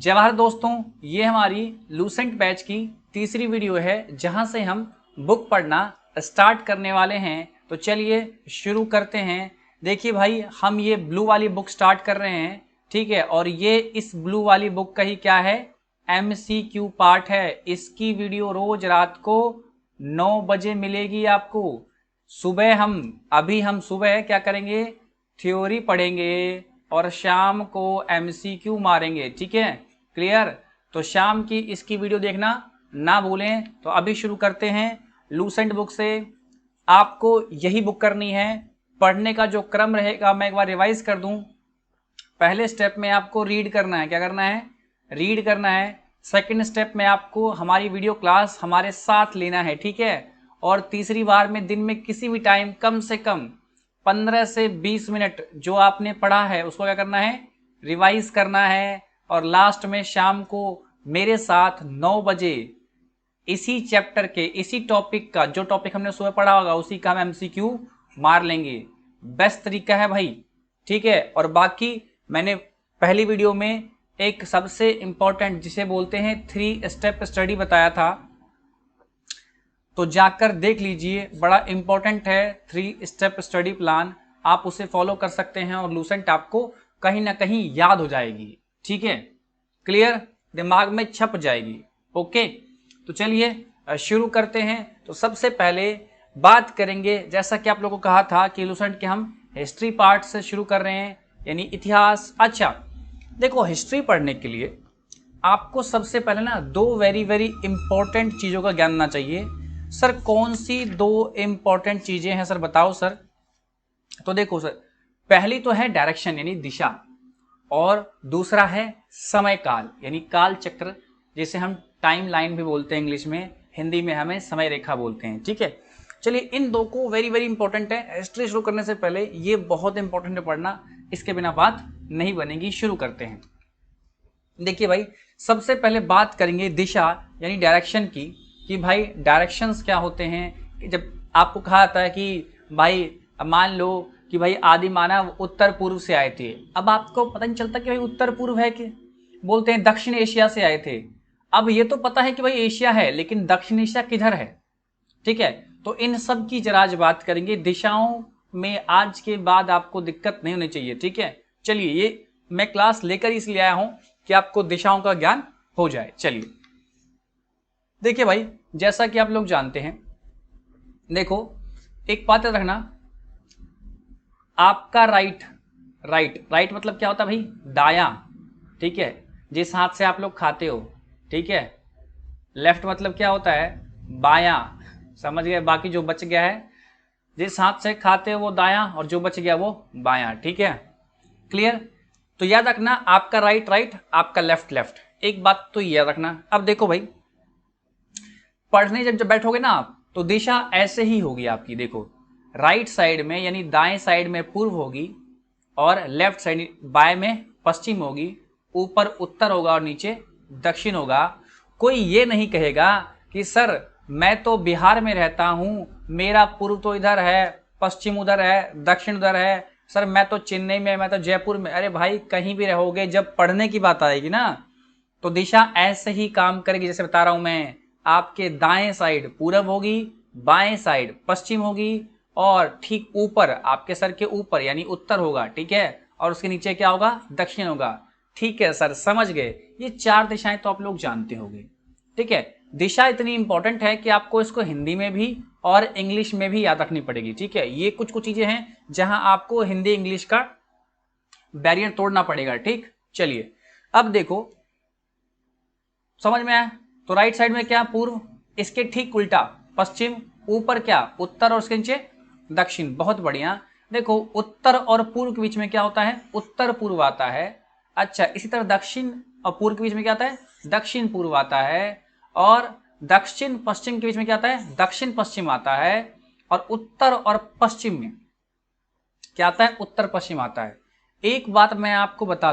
जवाहर दोस्तों, ये हमारी लूसेंट बैच की तीसरी वीडियो है जहां से हम बुक पढ़ना स्टार्ट करने वाले हैं। तो चलिए शुरू करते हैं। देखिए भाई, हम ये ब्लू वाली बुक स्टार्ट कर रहे हैं, ठीक है। और ये इस ब्लू वाली बुक का ही क्या है, MCQ पार्ट है। इसकी वीडियो रोज रात को 9 बजे मिलेगी आपको। सुबह हम सुबह क्या करेंगे, थ्योरी पढ़ेंगे और शाम को MCQ मारेंगे, ठीक है। क्लियर? तो शाम की इसकी वीडियो देखना ना भूलें। तो अभी शुरू करते हैं लूसेंट बुक से। आपको यही बुक करनी है। पढ़ने का जो क्रम रहेगा मैं एक बार रिवाइज कर दूं। पहले स्टेप में आपको रीड करना है। क्या करना है? रीड करना है। सेकंड स्टेप में आपको हमारी वीडियो क्लास हमारे साथ लेना है, ठीक है। और तीसरी बार में दिन में किसी भी टाइम कम से कम 15 से 20 मिनट जो आपने पढ़ा है उसको क्या करना है, रिवाइज करना है। और लास्ट में शाम को मेरे साथ 9 बजे इसी चैप्टर के इसी टॉपिक का, जो टॉपिक हमने सुबह पढ़ा होगा उसी का हम MCQ मार लेंगे। बेस्ट तरीका है भाई, ठीक है। और बाकी मैंने पहली वीडियो में एक सबसे इंपॉर्टेंट जिसे बोलते हैं 3 स्टेप स्टडी बताया था, तो जाकर देख लीजिए। बड़ा इंपॉर्टेंट है 3 स्टेप स्टडी प्लान। आप उसे फॉलो कर सकते हैं और लूसेंट आपको कहीं ना कहीं याद हो जाएगी, ठीक है। क्लियर? दिमाग में छप जाएगी। ओके, तो चलिए शुरू करते हैं। तो सबसे पहले बात करेंगे, जैसा कि आप लोगों को कहा था कि लूसेंट के हम हिस्ट्री पार्ट से शुरू कर रहे हैं, यानी इतिहास। अच्छा देखो, हिस्ट्री पढ़ने के लिए आपको सबसे पहले ना 2 वेरी वेरी इंपॉर्टेंट चीज़ों का ज्ञान होना चाहिए। सर कौन सी 2 इंपॉर्टेंट चीज़ें हैं सर, बताओ सर। तो देखो सर, पहली तो है डायरेक्शन यानी दिशा, और दूसरा है समय काल यानी काल चक्र, जिसे हम टाइम लाइन भी बोलते हैं इंग्लिश में, हिंदी में हमें समय रेखा बोलते हैं, ठीक है। चलिए इन 2 को वेरी वेरी इंपॉर्टेंट है। हिस्ट्री शुरू करने से पहले ये बहुत इंपॉर्टेंट है पढ़ना, इसके बिना बात नहीं बनेगी। शुरू करते हैं। देखिए भाई, सबसे पहले बात करेंगे दिशा यानी डायरेक्शन की, कि भाई डायरेक्शंस क्या होते हैं। जब आपको कहा जाता है कि भाई मान लो कि भाई आदि मानव उत्तर पूर्व से आए थे, अब आपको पता नहीं चलता कि भाई उत्तर पूर्व है कि, बोलते हैं दक्षिण एशिया से आए थे। अब ये तो पता है कि भाई एशिया है, लेकिन दक्षिण एशिया किधर है, ठीक है। तो इन सब की जरा आज बात करेंगे। दिशाओं में आज के बाद आपको दिक्कत नहीं होनी चाहिए, ठीक है। चलिए, ये मैं क्लास लेकर इसलिए आया हूं कि आपको दिशाओं का ज्ञान हो जाए। चलिए देखिए भाई, जैसा कि आप लोग जानते हैं, देखो एक बात याद रखना, आपका राइट मतलब क्या होता है भाई, दायां, ठीक है। जिस हाथ से आप लोग खाते हो, ठीक है। लेफ्ट मतलब क्या होता है, बायां, समझ गए। बाकी जो बच गया है, जिस हाथ से खाते हो वो दायां और जो बच गया वो बायां, ठीक है। क्लियर? तो याद रखना, आपका राइट, आपका लेफ्ट। एक बात तो याद रखना। अब देखो भाई, पढ़ने जब बैठोगे ना आप, तो दिशा ऐसे ही होगी आपकी। देखो, राइट साइड में यानी दाएं साइड में पूर्व होगी, और लेफ्ट साइड बाएं में पश्चिम होगी, ऊपर उत्तर होगा और नीचे दक्षिण होगा। कोई ये नहीं कहेगा कि सर मैं तो बिहार में रहता हूं, मेरा पूर्व तो इधर है, पश्चिम उधर है, दक्षिण उधर है, सर मैं तो चेन्नई में, मैं तो जयपुर में। अरे भाई, कहीं भी रहोगे, जब पढ़ने की बात आएगी ना, तो दिशा ऐसे ही काम करेगी जैसे बता रहा हूं मैं। आपके दाएं साइड पूरब होगी, बाएं साइड पश्चिम होगी, और ठीक ऊपर आपके सर के ऊपर यानी उत्तर होगा, ठीक है। और उसके नीचे क्या होगा, दक्षिण होगा। ठीक है सर, समझ गए। ये 4 दिशाएं तो आप लोग जानते होंगे, ठीक है। दिशा इतनी इंपॉर्टेंट है कि आपको इसको हिंदी में भी और इंग्लिश में भी याद रखनी पड़ेगी, ठीक है। ये कुछ चीजें हैं जहां आपको हिंदी इंग्लिश का बैरियर तोड़ना पड़ेगा, ठीक। चलिए अब देखो, समझ में आया। तो राइट साइड में क्या, पूर्व, इसके ठीक उल्टा पश्चिम, ऊपर क्या, उत्तर, और उसके नीचे दक्षिण। बहुत बढ़िया। देखो, उत्तर और पूर्व के बीच में क्या होता है, उत्तर पूर्व आता है। अच्छा, इसी तरह दक्षिण और पूर्व के बीच में क्या आता है, दक्षिण पूर्व आता है। और दक्षिण पश्चिम के बीच में क्या आता है, दक्षिण पश्चिम आता है। और उत्तर और पश्चिम में क्या आता है, उत्तर पश्चिम आता है। एक बात मैं आपको बता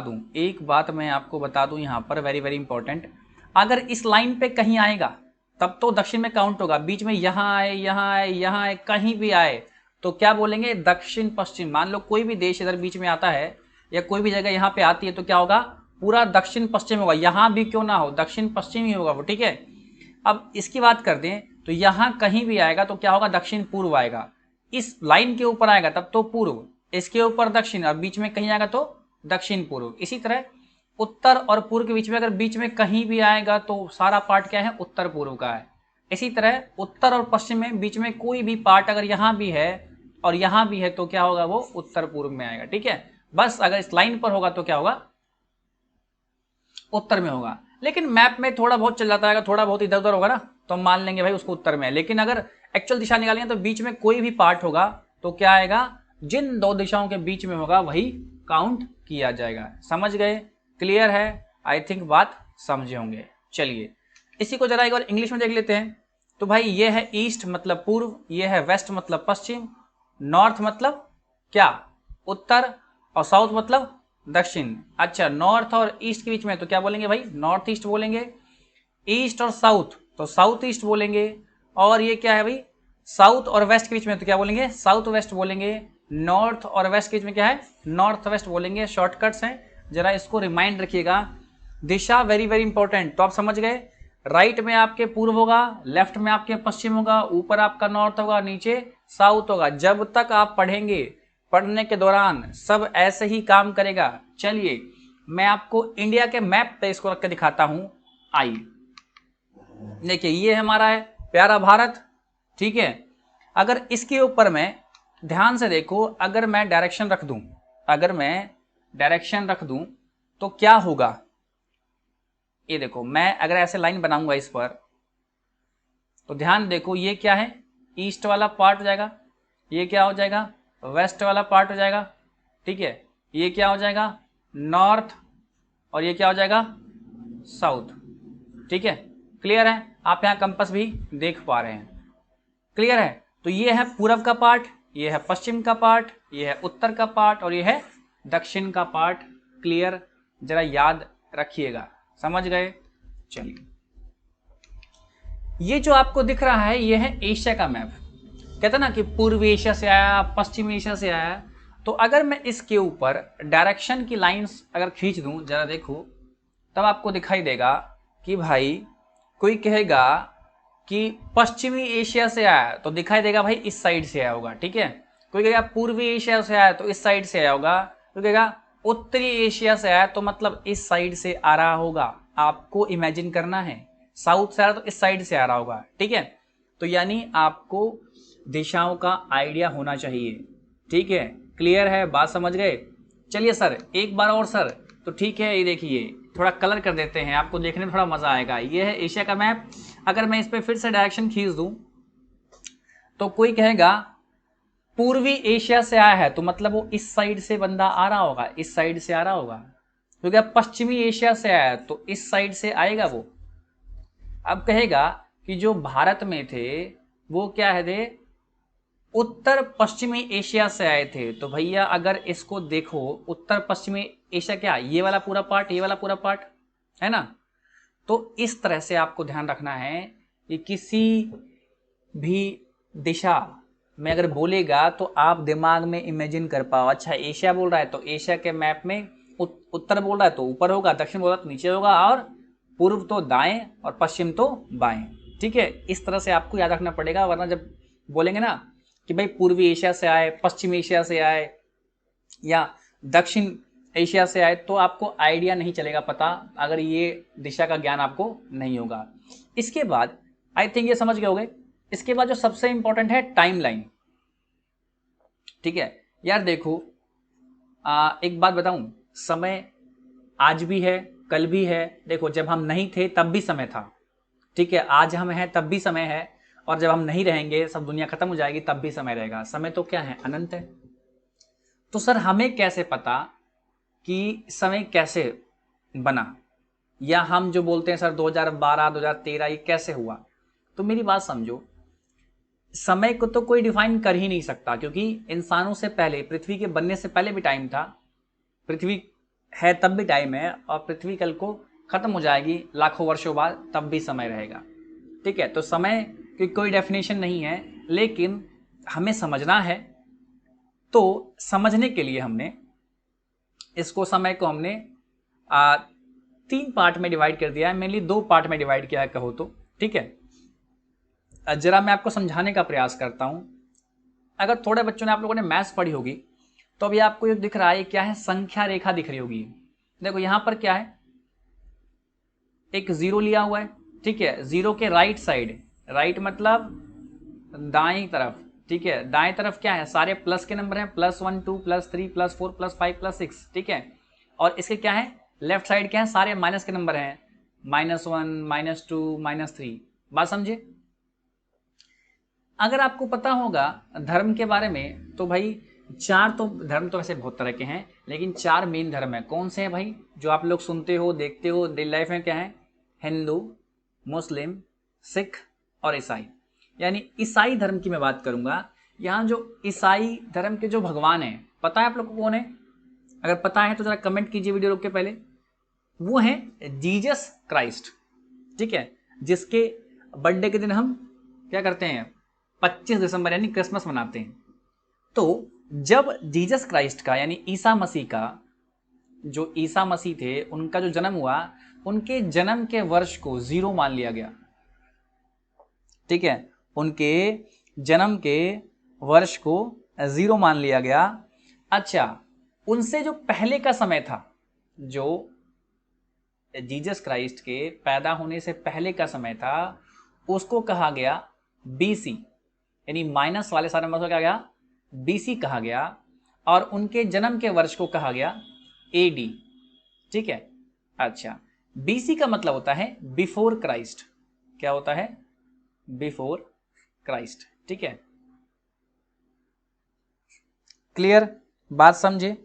दूं यहां पर, वेरी वेरी इंपॉर्टेंट। अगर इस लाइन पे कहीं आएगा तब तो दक्षिण में काउंट होगा। बीच में यहां आए, कहीं भी आए तो क्या बोलेंगे, दक्षिण पश्चिम। मान लो कोई भी देश इधर बीच में आता है, या कोई भी जगह यहां पे आती है, तो क्या होगा, पूरा दक्षिण पश्चिम होगा, यहाँ भी क्यों ना हो दक्षिण पश्चिम ही होगा वो, ठीक है। अब इसकी बात कर दें तो यहाँ कहीं भी आएगा तो क्या होगा, दक्षिण पूर्व आएगा। इस लाइन के ऊपर आएगा तब तो पूर्व, इसके ऊपर दक्षिण, और बीच में कहीं आएगा तो दक्षिण पूर्व। इसी तरह उत्तर और पूर्व के बीच में अगर बीच में कहीं भी आएगा तो सारा पार्ट क्या है, उत्तर पूर्व का है। इसी तरह उत्तर और पश्चिम में बीच में कोई भी पार्ट अगर यहाँ भी है और यहाँ भी है तो क्या होगा, वो उत्तर पूर्व में आएगा, ठीक है। बस अगर इस लाइन पर होगा तो क्या होगा, उत्तर में होगा। लेकिन मैप में थोड़ा बहुत चल जाता है, थोड़ा बहुत इधर उधर होगा ना तो हम मान लेंगे भाई उसको उत्तर में है। लेकिन अगर एक्चुअल दिशा निकालेंगे तो बीच में कोई भी पार्ट होगा तो क्या आएगा, जिन दो दिशाओं के बीच में होगा वही काउंट किया जाएगा। समझ गए, क्लियर है, आई थिंक बात समझे होंगे। चलिए इसी को जरा एक बार इंग्लिश में देख लेते हैं। तो भाई ये है ईस्ट मतलब पूर्व, ये है वेस्ट मतलब पश्चिम, नॉर्थ मतलब क्या, उत्तर, और साउथ मतलब दक्षिण। अच्छा, नॉर्थ और ईस्ट के बीच में तो क्या बोलेंगे भाई, नॉर्थ ईस्ट बोलेंगे। ईस्ट और साउथ तो साउथ ईस्ट बोलेंगे। और ये क्या है भाई, साउथ और वेस्ट के बीच में तो क्या बोलेंगे, साउथ वेस्ट बोलेंगे। नॉर्थ और वेस्ट के बीच में क्या है, नॉर्थ वेस्ट बोलेंगे। शॉर्टकट्स हैं, जरा इसको रिमाइंड रखिएगा। दिशा वेरी वेरी इंपॉर्टेंट, तो आप समझ गए। राइट में आपके पूर्व होगा, लेफ्ट में आपके पश्चिम होगा, ऊपर आपका नॉर्थ होगा, नीचे साउथ होगा। जब तक आप पढ़ेंगे, पढ़ने के दौरान सब ऐसे ही काम करेगा। चलिए मैं आपको इंडिया के मैप पे इसको रख के दिखाता हूं। आइए देखिए, ये हमारा है प्यारा भारत, ठीक है। अगर इसके ऊपर मैं ध्यान से देखो, अगर मैं डायरेक्शन रख दूं, अगर मैं डायरेक्शन रख दूं तो क्या होगा, ये देखो मैं अगर ऐसे लाइन बनाऊंगा इस पर तो ध्यान देखो, ये क्या है, ईस्ट वाला पार्ट हो जाएगा, ये क्या हो जाएगा, वेस्ट वाला पार्ट हो जाएगा, ठीक है। ये क्या हो जाएगा, नॉर्थ, और ये क्या हो जाएगा, साउथ, ठीक है। क्लियर है, आप यहाँ कंपास भी देख पा रहे हैं, क्लियर है। तो ये है पूर्व का पार्ट, ये है पश्चिम का पार्ट, ये है उत्तर का पार्ट, और ये है दक्षिण का पार्ट। क्लियर, जरा याद रखिएगा, समझ गए। चलिए ये जो आपको दिख रहा है ये है एशिया का मैप। कहते हैं ना कि पूर्व एशिया से आया, पश्चिम एशिया से आया। तो अगर मैं इसके ऊपर डायरेक्शन की लाइंस अगर खींच दूं, जरा देखो, तब आपको दिखाई देगा कि भाई कोई कहेगा कि पश्चिमी एशिया से आया तो दिखाई देगा भाई इस साइड से आया होगा, ठीक है। कोई कहेगा पूर्वी एशिया से आया तो इस साइड से आया होगा। कोई कहेगा उत्तरी एशिया से आया तो मतलब इस साइड से आ रहा होगा। आपको इमेजिन करना है, साउथ से आ रहा तो इस साइड से आ रहा होगा, ठीक है। तो यानी आपको दिशाओं का आइडिया होना चाहिए, ठीक है। क्लियर है, बात समझ गए। चलिए सर एक बार और सर, तो ठीक है, ये देखिए थोड़ा कलर कर देते हैं, आपको देखने में थोड़ा मजा आएगा। ये है एशिया का मैप। अगर मैं इस पर फिर से डायरेक्शन खींच दूं तो कोई कहेगा पूर्वी एशिया से आया है तो मतलब वो इस साइड से बंदा आ रहा होगा, इस साइड से आ रहा होगा। क्योंकि अब पश्चिमी एशिया से आया तो इस साइड से आएगा वो। अब कहेगा कि जो भारत में थे वो क्या है, थे उत्तर पश्चिमी एशिया से आए थे। तो भैया अगर इसको देखो, उत्तर पश्चिमी एशिया क्या, ये वाला पूरा पार्ट, ये वाला पूरा पार्ट है ना। तो इस तरह से आपको ध्यान रखना है कि किसी भी दिशा में अगर बोलेगा तो आप दिमाग में इमेजिन कर पाओ, अच्छा एशिया बोल रहा है तो एशिया के मैप में उत्तर बोल रहा है तो ऊपर होगा, दक्षिण बोल रहा है तो नीचे होगा, और पूर्व तो दाएं और पश्चिम तो बाएं, ठीक है। इस तरह से आपको याद रखना पड़ेगा, वरना जब बोलेंगे ना कि भाई पूर्वी एशिया से आए, पश्चिम एशिया से आए या दक्षिण एशिया से आए तो आपको आइडिया नहीं चलेगा पता, अगर ये दिशा का ज्ञान आपको नहीं होगा। इसके बाद आई थिंक ये समझ गए होंगे। इसके बाद जो सबसे इंपॉर्टेंट है टाइमलाइन, ठीक है। यार देखो एक बात बताऊं, समय आज भी है कल भी है। देखो जब हम नहीं थे तब भी समय था, ठीक है। आज हम हैं तब भी समय है, और जब हम नहीं रहेंगे, सब दुनिया खत्म हो जाएगी, तब भी समय रहेगा। समय तो क्या है, अनंत है। तो सर हमें कैसे पता कि समय कैसे बना, या हम जो बोलते हैं सर 2012 2013 ये कैसे हुआ। तो मेरी बात समझो, समय को तो कोई डिफाइन कर ही नहीं सकता, क्योंकि इंसानों से पहले, पृथ्वी के बनने से पहले भी टाइम था, पृथ्वी है तब भी टाइम है, और पृथ्वी कल को खत्म हो जाएगी लाखों वर्षों बाद, तब भी समय रहेगा, ठीक है। तो समय की कोई डेफिनेशन नहीं है, लेकिन हमें समझना है। तो समझने के लिए हमने इसको, समय को हमने 3 पार्ट में डिवाइड कर दिया है, मेनली 2 पार्ट में डिवाइड किया है कहो तो, ठीक है। जरा मैं आपको समझाने का प्रयास करता हूं। अगर थोड़े बच्चों ने, आप लोगों ने मैथ्स पढ़ी होगी तो अभी आपको ये दिख रहा है क्या है, संख्या रेखा दिख रही होगी। देखो यहां पर क्या है, एक 0 लिया हुआ है, ठीक है। 0 के राइट साइड, राइट मतलब दाएं तरफ, ठीक है। दाएं तरफ क्या है, सारे प्लस के नंबर हैं, +1 2 +3 +4 +5 +6, ठीक है। और इसके क्या है, लेफ्ट साइड क्या है, सारे माइनस के नंबर हैं, -1 -2 -3। बात समझे। अगर आपको पता होगा धर्म के बारे में तो भाई 4 तो धर्म तो वैसे बहुत तरह के हैं, लेकिन 4 मेन धर्म है। कौन से हैं भाई, जो आप लोग सुनते हो देखते हो डेली लाइफ में, क्या है, हिंदू, मुस्लिम, सिख और ईसाई। यानी ईसाई धर्म की मैं बात करूंगा। यहाँ जो ईसाई धर्म के जो भगवान हैं, पता है आप लोग को कौन है? अगर पता है तो जरा कमेंट कीजिए वीडियो रोक के पहले। वो है जीसस क्राइस्ट, ठीक है, जिसके बर्थडे के दिन हम क्या करते हैं, 25 दिसंबर यानी क्रिसमस मनाते हैं। तो जब जीसस क्राइस्ट का यानी ईसा मसीह का, जो ईसा मसीह थे उनका जो जन्म हुआ, उनके जन्म के वर्ष को 0 मान लिया गया, ठीक है। उनके जन्म के वर्ष को 0 मान लिया गया। अच्छा, उनसे जो पहले का समय था, जो जीसस क्राइस्ट के पैदा होने से पहले का समय था, उसको कहा गया BC, यानी माइनस वाले सारे नंबर को क्या गया, BC कहा गया। और उनके जन्म के वर्ष को कहा गया AD, ठीक है। अच्छा, BC का मतलब होता है बिफोर क्राइस्ट। क्या होता है, बिफोर क्राइस्ट, ठीक है। क्लियर, बात समझे।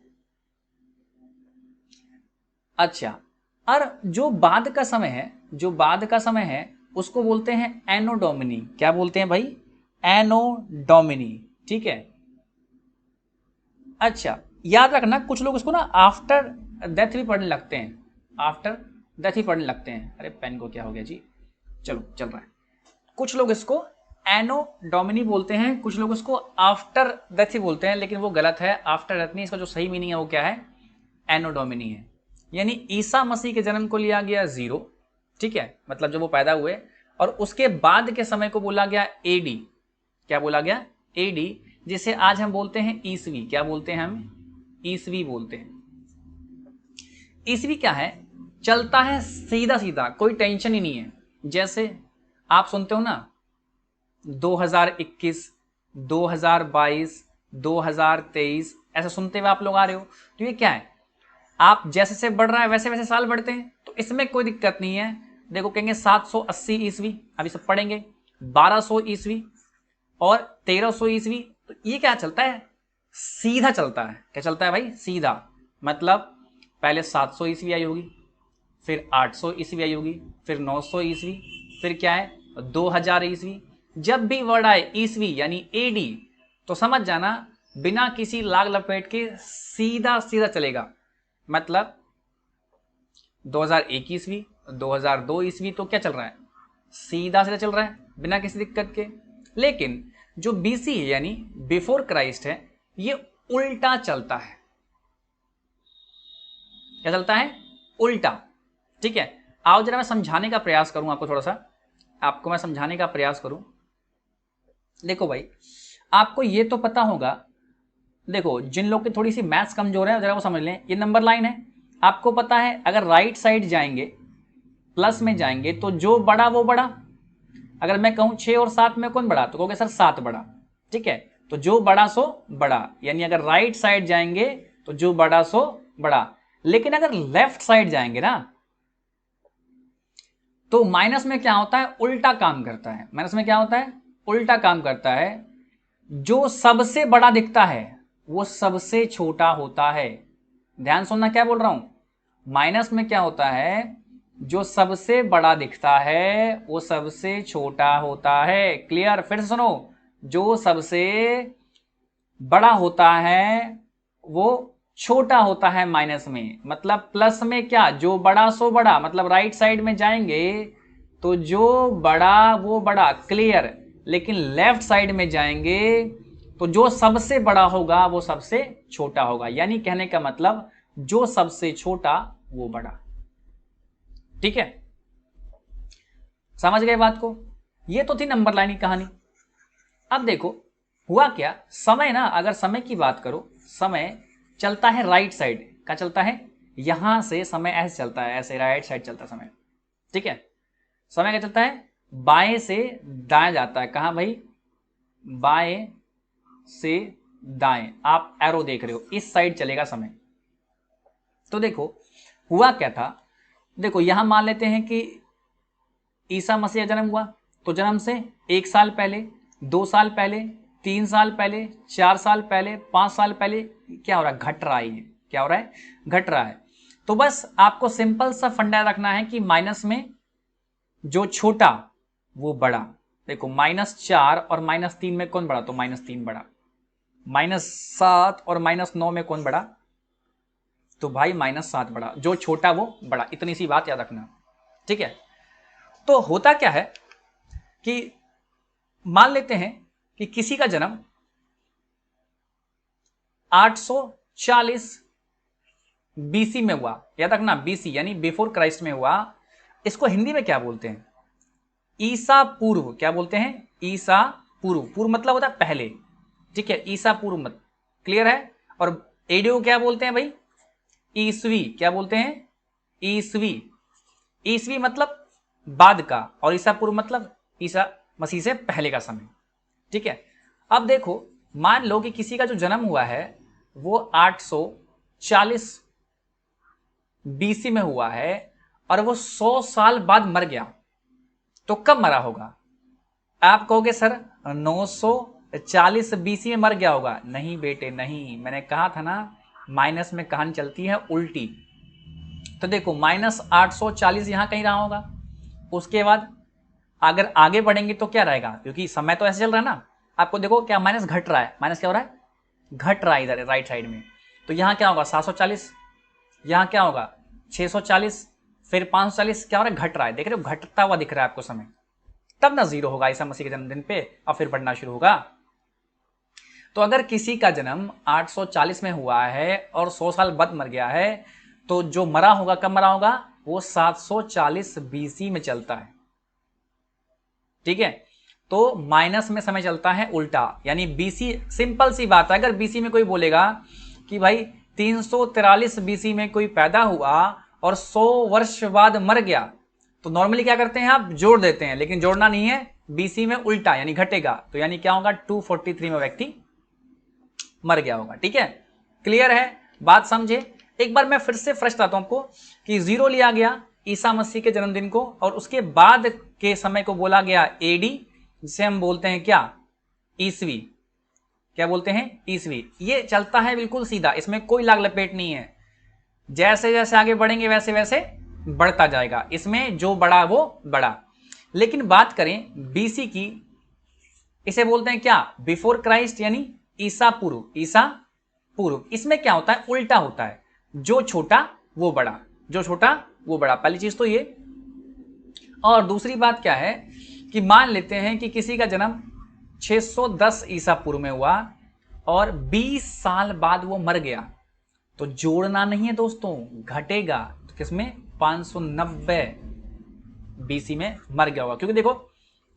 अच्छा, और जो बाद का समय है, जो बाद का समय है उसको बोलते हैं एनो डोमिनी। क्या बोलते हैं भाई, एनो डोमिनी, ठीक है। अच्छा, याद रखना कुछ लोग इसको ना आफ्टर डेथ भी पढ़ने लगते हैं, आफ्टर डेथ ही पढ़ने लगते हैं। अरे पेन को क्या हो गया जी, चलो चल रहा है। कुछ लोग इसको एनो डोमिनी बोलते हैं, कुछ लोग इसको आफ्टर डेथ ही बोलते हैं, लेकिन वो गलत है। आफ्टर डेथ नहीं, इसका जो सही मीनिंग है वो क्या है, एनो डोमिनी है। यानी ईसा मसीह के जन्म को लिया गया 0, ठीक है, मतलब जब वो पैदा हुए, और उसके बाद के समय को बोला गया AD। क्या बोला गया, AD, जिसे आज हम बोलते हैं ईसवी। क्या बोलते हैं हम, ईसवी बोलते हैं। ईसवी क्या है, चलता है सीधा सीधा, कोई टेंशन ही नहीं है। जैसे आप सुनते हो ना 2021, 2022, 2023, ऐसा सुनते हुए आप लोग आ रहे हो। तो ये क्या है, आप जैसे से बढ़ रहा है वैसे वैसे साल बढ़ते हैं, तो इसमें कोई दिक्कत नहीं है। देखो कहेंगे 780 ईस्वी, अभी सब पढ़ेंगे, 1200 ईस्वी और 1300 ईस्वी। तो ये क्या चलता है, सीधा चलता है। क्या चलता है भाई, सीधा। मतलब पहले 700 ईस्वी आई होगी, फिर 800 ईस्वी आई होगी, फिर 900 ईस्वी, फिर क्या है 2000 ईस्वी। जब भी वर्ड आए ईस्वी यानी AD, तो समझ जाना बिना किसी लाग लपेट के सीधा सीधा चलेगा। मतलब 2001 ईस्वी, 2002 ईस्वी, तो क्या चल रहा है, सीधा सीधा चल रहा है बिना किसी दिक्कत के। लेकिन जो BC है यानी बिफोर क्राइस्ट है, ये उल्टा चलता है। क्या चलता है, उल्टा, ठीक है। आओ जरा मैं समझाने का प्रयास करूं आपको, थोड़ा सा आपको मैं समझाने का प्रयास करूं। देखो भाई, आपको ये तो पता होगा, देखो जिन लोग की थोड़ी सी मैथ्स कमजोर है जरा वो समझ लें। ये नंबर लाइन है, आपको पता है अगर राइट साइड जाएंगे, प्लस में जाएंगे, तो जो बड़ा वो बड़ा। अगर मैं कहूं 6 और 7 में कौन बड़ा, तो कहोगे सर 7 बड़ा, ठीक है। तो जो बड़ा सो बड़ा, यानी अगर राइट साइड जाएंगे तो जो बड़ा सो बड़ा। लेकिन अगर लेफ्ट साइड जाएंगे ना, तो माइनस में क्या होता है, उल्टा काम करता है। माइनस में क्या होता है, उल्टा काम करता है। जो सबसे बड़ा दिखता है वो सबसे छोटा होता है। ध्यान सुनना क्या बोल रहा हूं, माइनस में क्या होता है, जो सबसे बड़ा दिखता है वो सबसे छोटा होता है। क्लियर, फिर से सुनो, जो सबसे बड़ा होता है वो छोटा होता है माइनस में। मतलब प्लस में क्या, जो बड़ा सो बड़ा, मतलब राइट साइड में जाएंगे तो जो बड़ा वो बड़ा। क्लियर, लेकिन लेफ्ट साइड में जाएंगे तो जो सबसे बड़ा होगा वो सबसे छोटा होगा। यानी कहने का मतलब जो सबसे छोटा वो बड़ा। ठीक है, समझ गए बात को। ये तो थी नंबर लाइन की कहानी। अब देखो हुआ क्या, समय ना, अगर समय की बात करो, समय चलता है राइट साइड का, चलता है यहां से समय ऐसे चलता है, ऐसे राइट साइड चलता है समय, ठीक है। समय क्या चलता है, बाएं से दाएं जाता है। कहां भाई, बाएं से दाएं, आप एरो देख रहे हो, इस साइड चलेगा समय। तो देखो हुआ क्या था, देखो यहां मान लेते हैं कि ईसा मसीह का जन्म हुआ, तो जन्म से 1 साल पहले, 2 साल पहले, 3 साल पहले, 4 साल पहले, 5 साल पहले क्या हो रहा है, घट रहा है। क्या हो रहा है, घट रहा है। तो बस आपको सिंपल सा फंडा रखना है कि माइनस में जो छोटा वो बड़ा। देखो -4 और -3 में कौन बड़ा, तो -3 बड़ा। -7 और -9 में कौन बड़ा, तो भाई -7 बड़ा। जो छोटा वो बड़ा, इतनी सी बात याद रखना, ठीक है। तो होता क्या है कि मान लेते हैं कि किसी का जन्म 840 बीसी में हुआ, याद रखना बीसी यानी बिफोर क्राइस्ट में हुआ। इसको हिंदी में क्या बोलते हैं, ईसा पूर्व। क्या बोलते हैं, ईसा पूर्व। पूर्व मतलब होता है पहले, ठीक है, ईसा पूर्व मत, क्लियर है। और एडी को क्या बोलते हैं भाई, ईसवी। क्या बोलते हैं, ईसवी। ईसवी मतलब बाद का, और ईसा पूर्व मतलब ईसा मसीह से पहले का समय, ठीक है। अब देखो मान लो कि किसी का जो जन्म हुआ है वो 840 बीसी में हुआ है और वो 100 साल बाद मर गया, तो कब मरा होगा। आप कहोगे सर 940 बीसी में मर गया होगा। नहीं बेटे नहीं, मैंने कहा था ना माइनस में कहानी चलती है उल्टी। तो देखो -840 यहां कहीं रहा होगा, उसके बाद अगर आगे बढ़ेंगे तो क्या रहेगा, क्योंकि समय तो ऐसे चल रहा है ना। आपको देखो क्या माइनस घट रहा है, माइनस क्या हो रहा है, घट रहा है इधर राइट साइड में। तो यहाँ क्या होगा 740, यहाँ क्या होगा 640, फिर 540, क्या हो रहा है, घट रहा है। देख रहे हो, घटता हुआ दिख रहा है आपको समय। तब ना 0 होगा ईसा मसीह के जन्मदिन पे और फिर बढ़ना शुरू होगा। तो अगर किसी का जन्म 840 में हुआ है और 100 साल बाद मर गया है, तो जो मरा होगा कब मरा होगा, वो 740 बीसी में चलता है, ठीक है। तो माइनस में समय चलता है उल्टा, यानी बीसी। सिंपल सी बात है, अगर बीसी में कोई बोलेगा कि भाई 343 बीसी में कोई पैदा हुआ और 100 वर्ष बाद मर गया, तो नॉर्मली क्या करते हैं आप, जोड़ देते हैं, लेकिन जोड़ना नहीं है, बीसी में उल्टा यानी घटेगा। तो यानी क्या होगा, 243 में व्यक्ति मर गया होगा, ठीक है। क्लियर है, बात समझे। एक बार मैं फिर से फ्रेश बताता हूं आपको कि 0 लिया गया ईसा मसीह के जन्मदिन को, और उसके बाद के समय को बोला गया एडी, जिसे हम बोलते हैं क्या, ईसवी। क्या बोलते हैं, ईसवी। ये चलता है बिल्कुल सीधा, इसमें कोई लाग लपेट नहीं है। जैसे जैसे आगे बढ़ेंगे वैसे वैसे बढ़ता जाएगा, इसमें जो बड़ा वो बड़ा। लेकिन बात करें बीसी की, इसे बोलते हैं क्या, बिफोर क्राइस्ट यानी ईसा पूर्व। ईसा पूर्व, इसमें क्या होता है, उल्टा होता है, जो छोटा वो बड़ा, जो छोटा वो बड़ा। पहली चीज तो ये। और दूसरी बात क्या है कि मान लेते हैं कि किसी का जन्म 610 ईसा पूर्व में हुआ और 20 साल बाद वो मर गया, तो जोड़ना नहीं है दोस्तों, घटेगा। तो किसमें, 590 बीसी में मर गया होगा, क्योंकि देखो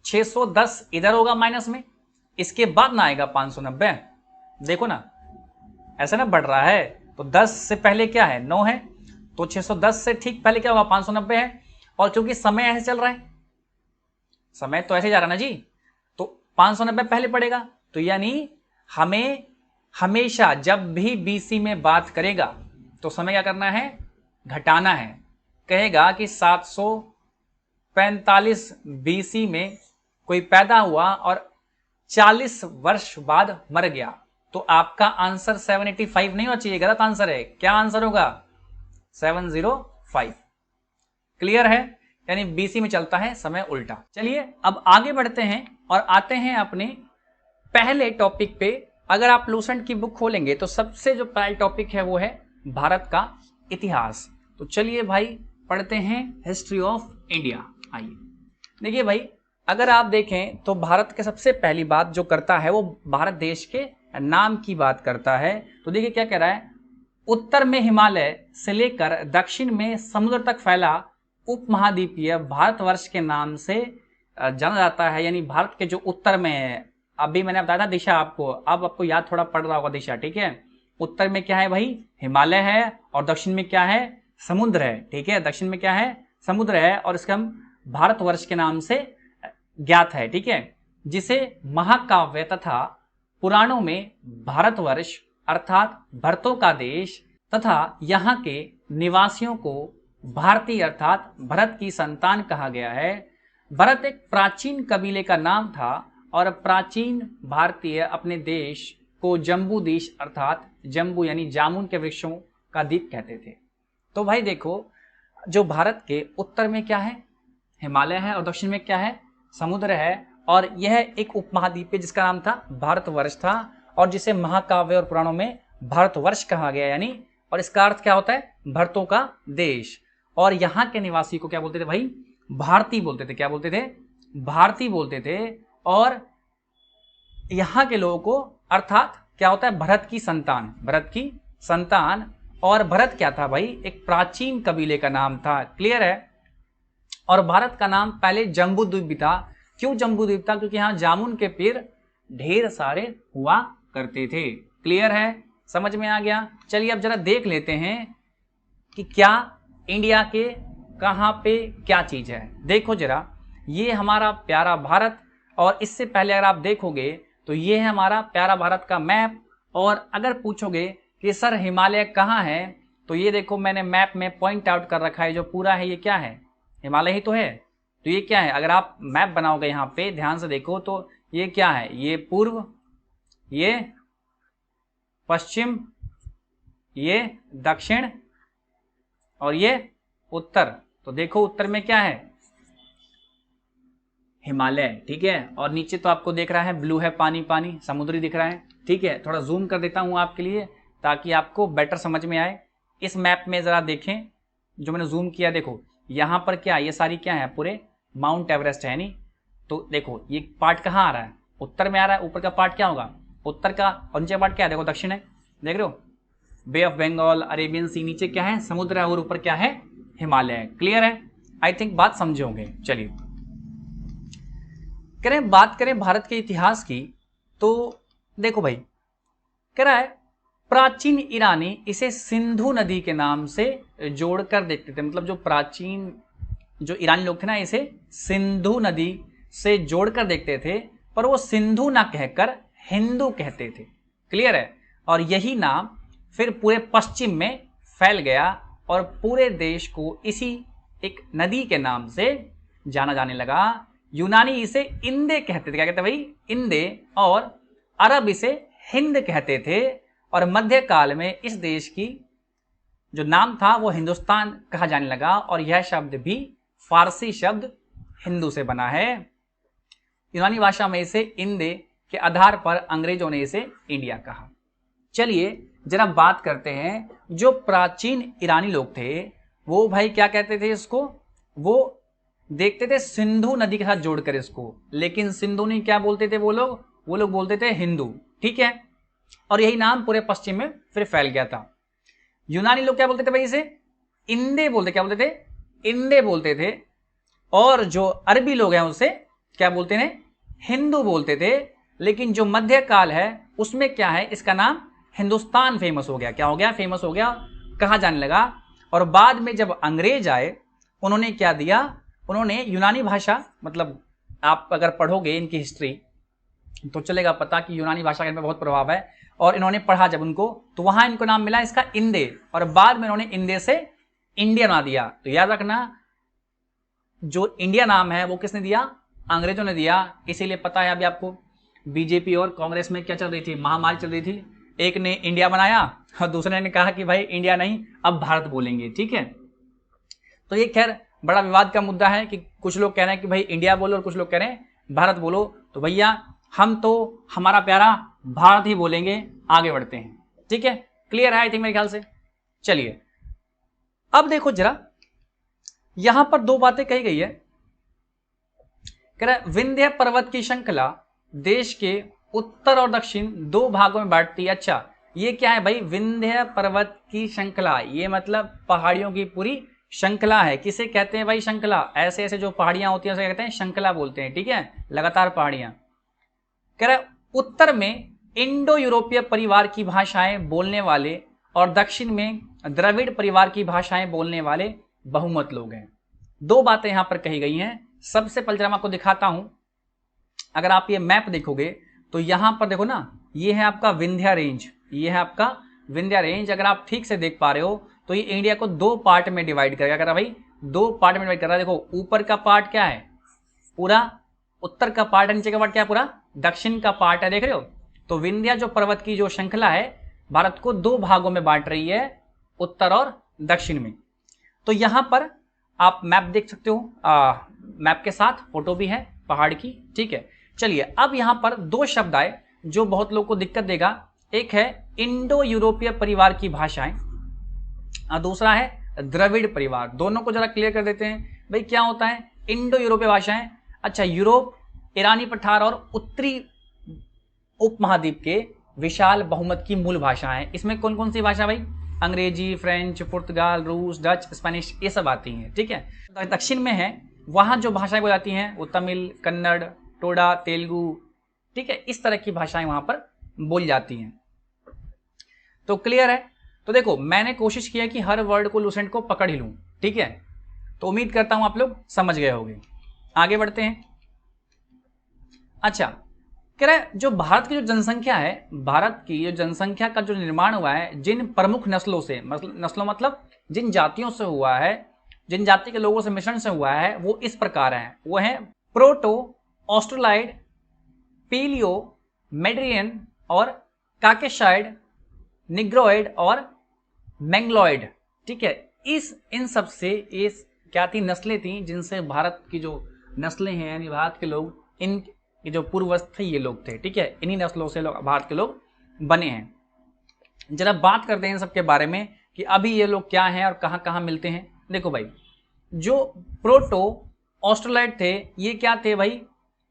610 इधर होगा माइनस में, इसके बाद ना आएगा 590। देखो ना ऐसा ना बढ़ रहा है, तो 10 से पहले क्या है, 9 है, तो 610 से ठीक पहले क्या होगा, 590 है। और क्योंकि समय ऐसे चल रहा है, समय तो ऐसे जा रहा है ना जी, तो 590 पहले पड़ेगा। तो यानी हमें हमेशा जब भी बीसी में बात करेगा तो समय क्या करना है, घटाना है। कहेगा कि 745 बीसी में कोई पैदा हुआ और 40 वर्ष बाद मर गया, तो आपका आंसर 785 नहीं होना चाहिए, गलत आंसर है। क्या आंसर होगा, 705। क्लियर है, यानी बीसी में चलता है समय उल्टा। चलिए अब आगे बढ़ते हैं और आते हैं अपने पहले टॉपिक पे। अगर आप लूसेंट की बुक खोलेंगे तो सबसे जो पहला टॉपिक है वो है भारत का इतिहास। तो चलिए भाई पढ़ते हैं हिस्ट्री ऑफ इंडिया। आइए देखिए भाई, अगर आप देखें तो भारत के सबसे पहली बात जो करता है वो भारत देश के नाम की बात करता है। तो देखिए क्या कह रहा है, उत्तर में हिमालय से लेकर दक्षिण में समुद्र तक फैला उपमहाद्वीपीय भारतवर्ष के नाम से जाना जाता है, यानी भारत के जो उत्तर में है। अभी मैंने बताया था दिशा आपको, अब आपको याद थोड़ा पड़ रहा होगा दिशा, ठीक है। उत्तर में क्या है भाई, हिमालय है, और दक्षिण में क्या है, समुद्र है, ठीक है। दक्षिण में क्या है, समुद्र है, और इसका हम भारतवर्ष के नाम से ज्ञात है, ठीक है। जिसे महाकाव्य तथा पुराणों में भारतवर्ष अर्थात भरतों का देश तथा यहाँ के निवासियों को भारतीय अर्थात भरत की संतान कहा गया है। भरत एक प्राचीन कबीले का नाम था और प्राचीन भारतीय अपने देश को जम्बू देश अर्थात जम्बू यानी जामुन के वृक्षों का द्वीप कहते थे। तो भाई देखो, जो भारत के उत्तर में क्या है, हिमालय है, और दक्षिण में क्या है, समुद्र है, और यह एक उपमहाद्वीप है जिसका नाम था भारतवर्ष था, और जिसे महाकाव्य और पुराणों में भारतवर्ष कहा गया, यानी, और इसका अर्थ क्या होता है, भरतों का देश। और यहाँ के निवासी को क्या बोलते थे भाई, भारतीय बोलते थे। क्या बोलते थे, भारतीय बोलते थे। और यहाँ के लोगों को अर्थात क्या होता है, भरत की संतान, भरत की संतान। और भरत क्या था भाई, एक प्राचीन कबीले का नाम था, क्लियर है। और भारत का नाम पहले जम्बू द्वीप भी था। क्यों जम्बू द्वीप था, क्योंकि यहाँ जामुन के पेड़ ढेर सारे हुआ करते थे, क्लियर है, समझ में आ गया। चलिए अब जरा देख लेते हैं कि क्या इंडिया के कहाँ पे क्या चीज है। देखो जरा, ये हमारा प्यारा भारत, और इससे पहले अगर आप देखोगे तो ये है हमारा प्यारा भारत का मैप। और अगर पूछोगे कि सर हिमालय कहाँ है, तो ये देखो मैंने मैप में पॉइंट आउट कर रखा है, जो पूरा है ये क्या है, हिमालय ही तो है। तो ये क्या है, अगर आप मैप बनाओगे यहाँ पे ध्यान से देखो तो ये क्या है, ये पूर्व, ये पश्चिम, ये दक्षिण, और ये उत्तर। तो देखो उत्तर में क्या है, हिमालय, ठीक है। और नीचे तो आपको देख रहा है ब्लू है, पानी पानी, समुद्री दिख रहा है, ठीक है। थोड़ा जूम कर देता हूं आपके लिए ताकि आपको बेटर समझ में आए। इस मैप में जरा देखें, जो मैंने जूम किया, देखो यहाँ पर क्या, ये सारी क्या है, पूरे माउंट एवरेस्ट है नहीं। तो देखो ये पार्ट कहाँ आ रहा है, उत्तर में आ रहा है। ऊपर का पार्ट क्या होगा, उत्तर का, और नीचे पार्ट क्या है, देखो दक्षिण है, देख रहे हो, बे ऑफ बंगाल, अरेबियन सी, नीचे क्या है, समुद्र है, और ऊपर क्या है, हिमालय है, क्लियर है। आई थिंक बात समझे होंगे। चलिए बात करें भारत के इतिहास की, तो देखो भाई, कह रहा है प्राचीन ईरानी इसे सिंधु नदी के नाम से जोड़कर देखते थे। मतलब जो प्राचीन जो ईरानी लोग थे ना, इसे सिंधु नदी से जोड़कर देखते थे, पर वो सिंधु ना कहकर हिंदू कहते थे, क्लियर है। और यही नाम फिर पूरे पश्चिम में फैल गया और पूरे देश को इसी एक नदी के नाम से जाना जाने लगा। यूनानी इसे इंदे कहते थे, क्या कहते भाई, इंदे, और अरब इसे हिंद कहते थे। और मध्यकाल में इस देश की जो नाम था वो हिंदुस्तान कहा जाने लगा, और यह शब्द भी फारसी शब्द हिंदू से बना है। यूनानी भाषा में इसे इंदे के आधार पर अंग्रेजों ने इसे इंडिया कहा। चलिए जरा बात करते हैं, जो प्राचीन ईरानी लोग थे वो भाई क्या कहते थे इसको, वो देखते थे सिंधु नदी के साथ जोड़कर इसको, लेकिन सिंधु नहीं क्या बोलते थे वो लोग बोलते थे हिंदू, ठीक है। और यही नाम पूरे पश्चिम में फिर फैल गया था। यूनानी लोग क्या बोलते थे भाई, इसे इंदे बोलते, क्या बोलते थे, इंदे बोलते थे। और जो अरबी लोग हैं उसे क्या बोलते थे, हिंदू बोलते थे। लेकिन जो मध्यकाल है उसमें क्या है, इसका नाम हिंदुस्तान फेमस हो गया, क्या हो गया, फेमस हो गया, कहा जाने लगा। और बाद में जब अंग्रेज आए, उन्होंने क्या दिया, उन्होंने यूनानी भाषा, मतलब आप अगर पढ़ोगे इनकी हिस्ट्री तो चलेगा पता कि यूनानी भाषा का इनमें बहुत प्रभाव है। और इन्होंने पढ़ा जब उनको, तो वहां इनको नाम मिला इसका इंदे, और बाद में इन्होंने इंदे से इंडिया बना दिया। तो याद रखना, जो इंडिया नाम है वो किसने दिया, अंग्रेजों ने दिया। इसीलिए पता है अभी आपको बीजेपी और कांग्रेस में क्या चल रही थी, महामारी चल रही थी। एक ने इंडिया बनाया और दूसरे ने कहा कि भाई इंडिया नहीं, अब भारत बोलेंगे, ठीक है। तो ये खैर बड़ा विवाद का मुद्दा है कि कुछ लोग कह रहे हैं कि भाई इंडिया बोलो और कुछ लोग कह रहे हैं भारत बोलो। तो भैया हम तो हमारा प्यारा भारत ही बोलेंगे, आगे बढ़ते हैं, ठीक है, क्लियर है आई थिंक मेरे ख्याल से। चलिए अब देखो जरा, यहां पर दो बातें कही गई है। कह रहा है विंध्य पर्वत की श्रृंखला देश के उत्तर और दक्षिण दो भागों में बांटती है। अच्छा ये क्या है भाई, विंध्य पर्वत की श्रृंखला, ये मतलब पहाड़ियों की पूरी श्रृंखला है। किसे कहते हैं भाई? श्रृंखला। ऐसे ऐसे जो पहाड़ियां होती हैं उसे कहते हैं श्रृंखला बोलते हैं, ठीक है, लगातार पहाड़ियां। कह रहा उत्तर में इंडो यूरोपीय परिवार की भाषाएं बोलने वाले और दक्षिण में द्रविड़ परिवार की भाषाएं बोलने वाले बहुमत लोग हैं। दो बातें यहां पर कही गई हैं। सबसे पहले मैं आपको दिखाता हूं, अगर आप ये मैप देखोगे तो यहां पर देखो ना, ये है आपका विंध्या रेंज, ये है आपका विंध्या रेंज। अगर आप ठीक से देख पा रहे हो तो ये इंडिया को दो पार्ट में डिवाइड करेगा। करा भाई, दो पार्ट में डिवाइड कर रहा है। देखो ऊपर का पार्ट क्या है? पूरा उत्तर का पार्ट है, नीचे का पार्ट क्या है? पूरा दक्षिण का पार्ट है। देख रहे हो? तो विंध्या जो पर्वत की जो श्रृंखला है भारत को दो भागों में बांट रही है, उत्तर और दक्षिण में। तो यहां पर आप मैप देख सकते हो, मैप के साथ फोटो भी है पहाड़ की, ठीक है। चलिए अब यहां पर दो शब्द आए जो बहुत लोगों को दिक्कत देगा। एक है इंडो यूरोपीय परिवार की भाषाएं और दूसरा है द्रविड़ परिवार। दोनों को जरा क्लियर कर देते हैं। भाई क्या होता है इंडो यूरोपीय भाषाएं? अच्छा, यूरोप, ईरानी पठार और उत्तरी उपमहाद्वीप के विशाल बहुमत की मूल भाषाएं। इसमें कौन कौन सी भाषा भाई? अंग्रेजी, फ्रेंच, पुर्तगाल, रूस, डच, स्पेनिश, ये सब आती हैं, ठीक है। दक्षिण में है वहां जो भाषाएं बोली जाती हैं वो तमिल, कन्नड़, टोडा, तेलुगु, ठीक है, इस तरह की भाषाएं वहां पर बोली जाती हैं। तो क्लियर है? तो देखो मैंने कोशिश किया कि हर वर्ड को लूसेंट को पकड़ ही लूं, ठीक है। तो उम्मीद करता हूं आप लोग समझ गए होंगे। आगे बढ़ते हैं। अच्छा, कह रहा है जो भारत की जो जनसंख्या है, भारत की जो जनसंख्या का जो निर्माण हुआ है जिन प्रमुख नस्लों से, नस्लों मतलब जिन जातियों से हुआ है, जिन जाति के लोगों से मिश्रण से हुआ है, वो इस प्रकार है। वो है प्रोटो, ऑस्ट्रोलाइड, पीलियो, मेड्रियन और काकेशाइड, निग्रोइड और मैंगलॉइड, ठीक है। इन सब से ये क्या थी? नस्लें थी जिनसे भारत की जो नस्लें हैं यानी भारत के लोग, इन ये जो पूर्वज थे ये लोग थे, ठीक है। इन्हीं नस्लों से लोग भारत के लोग बने हैं। जरा बात करते हैं इन सब के बारे में कि अभी ये लोग क्या हैं और कहाँ कहाँ मिलते हैं। देखो भाई, जो प्रोटो ऑस्ट्रोलाइड थे ये क्या थे भाई?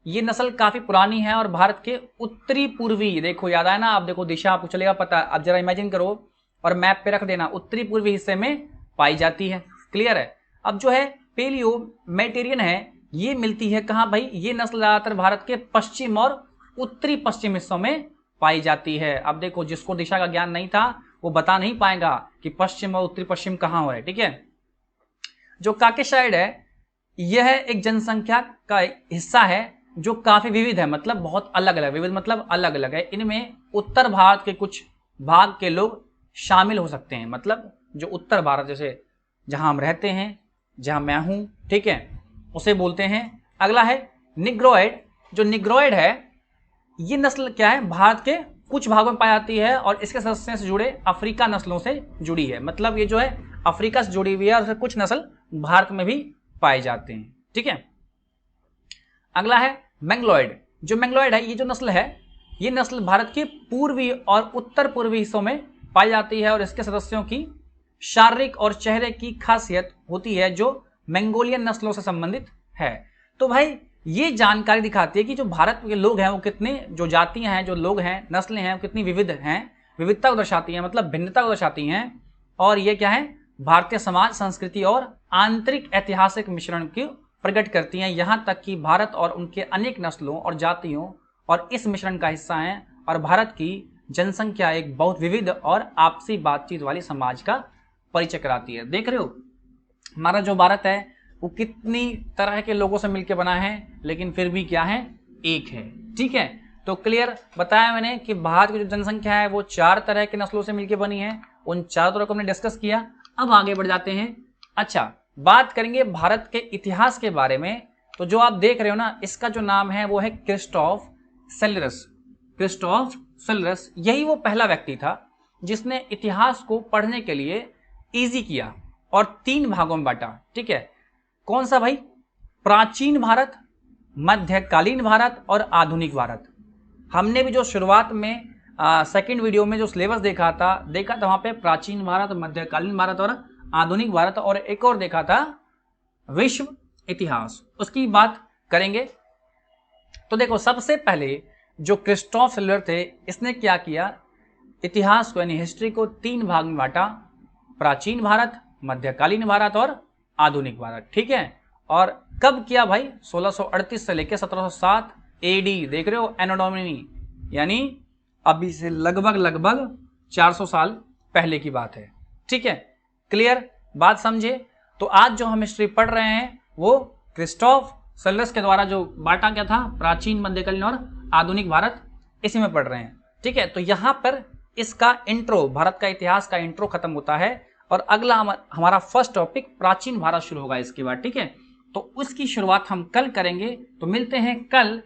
ये नस्ल काफी पुरानी है और भारत के उत्तरी पूर्वी, देखो याद आया ना, आप देखो दिशा आपको चलेगा पता। अब जरा इमेजिन करो और मैप पे रख देना, उत्तरी पूर्वी हिस्से में पाई जाती है। क्लियर है? अब जो है पेलियो मेडिटेरियन है, ये मिलती है कहाँ भाई? ये नस्ल ज्यादातर भारत के पश्चिम और उत्तरी पश्चिम हिस्सों में पाई जाती है। अब देखो जिसको दिशा का ज्ञान नहीं था वो बता नहीं पाएगा कि पश्चिम और उत्तरी पश्चिम कहाँ हो रहे, ठीक है। जो काकेशाइड है यह एक जनसंख्या का हिस्सा है जो काफी विविध है, मतलब बहुत अलग अलग, विविध मतलब अलग अलग है। इनमें उत्तर भारत के कुछ भाग के लोग शामिल हो सकते हैं, मतलब जो उत्तर भारत जैसे जहां हम रहते हैं, जहां मैं हूं, ठीक है, उसे बोलते हैं। अगला है निग्रोइड। जो निग्रोइड है ये नस्ल क्या है? भारत के कुछ भागों में पाई जाती है और इसके सदस्यों से जुड़े अफ्रीका नस्लों से जुड़ी है, मतलब ये जो है अफ्रीका से जुड़ी हुई है और कुछ नस्ल भारत में भी पाए जाते हैं, ठीक है। अगला है मैंगलॉइड। जो मैंगलॉइड है, ये जो नस्ल है, ये नस्ल भारत के पूर्वी और उत्तर पूर्वी हिस्सों में पाई जाती है और इसके सदस्यों की शारीरिक और चेहरे की खासियत होती है जो मंगोलियन नस्लों से संबंधित है। तो भाई ये जानकारी दिखाती है कि जो भारत के लोग हैं वो कितने, जो जातियां हैं, जो लोग हैं, नस्लें हैं, वो कितनी विविध हैं, विविधता को दर्शाती हैं, मतलब भिन्नता को दर्शाती हैं। और ये क्या है? भारतीय समाज, संस्कृति और आंतरिक ऐतिहासिक मिश्रण की प्रकट करती हैं। यहाँ तक कि भारत और उनके अनेक नस्लों और जातियों और इस मिश्रण का हिस्सा हैं और भारत की जनसंख्या एक बहुत विविध और आपसी बातचीत वाली समाज का परिचय कराती है। देख रहे हो हमारा जो भारत है वो कितनी तरह के लोगों से मिलकर बना है, लेकिन फिर भी क्या है? एक है, ठीक है। तो क्लियर बताया मैंने कि भारत की जो जनसंख्या है वो 4 तरह के नस्लों से मिलकर बनी है। उन 4 तरह को हमने डिस्कस किया। अब आगे बढ़ जाते हैं। अच्छा, बात करेंगे भारत के इतिहास के बारे में। तो जो आप देख रहे हो ना, इसका जो नाम है वो है क्रिस्टोफ सेल्युलस। क्रिस्टोफ सेल्युलस, यही वो पहला व्यक्ति था जिसने इतिहास को पढ़ने के लिए इजी किया और 3 भागों में बांटा, ठीक है। कौन सा भाई? प्राचीन भारत, मध्यकालीन भारत और आधुनिक भारत। हमने भी जो शुरुआत में सेकंड वीडियो में जो सिलेबस देखा था वहां पे प्राचीन भारत, मध्यकालीन भारत और आधुनिक भारत, और एक और देखा था विश्व इतिहास, उसकी बात करेंगे। तो देखो सबसे पहले जो क्रिस्टोफ सेल्युलर थे, इसने क्या किया? इतिहास को यानी हिस्ट्री को 3 भाग में बांटा, प्राचीन भारत, मध्यकालीन भारत और आधुनिक भारत, ठीक है। और कब किया भाई? 1638 से लेकर 1707 एडी, देख रहे हो, एनो डोमिनी, यानी अभी से लगभग 400 साल पहले की बात है, ठीक है। क्लियर बात, समझे? तो आज जो हम हिस्ट्री पढ़ रहे हैं वो क्रिस्टोफ कोलंबस के द्वारा जो बांटा गया था, प्राचीन, मध्यकालीन और आधुनिक भारत, इसी में पढ़ रहे हैं, ठीक है। तो यहां पर इसका इंट्रो, भारत का इतिहास का इंट्रो खत्म होता है और अगला हमारा फर्स्ट टॉपिक प्राचीन भारत शुरू होगा इसके बाद, ठीक है। तो उसकी शुरुआत हम कल करेंगे। तो मिलते हैं कल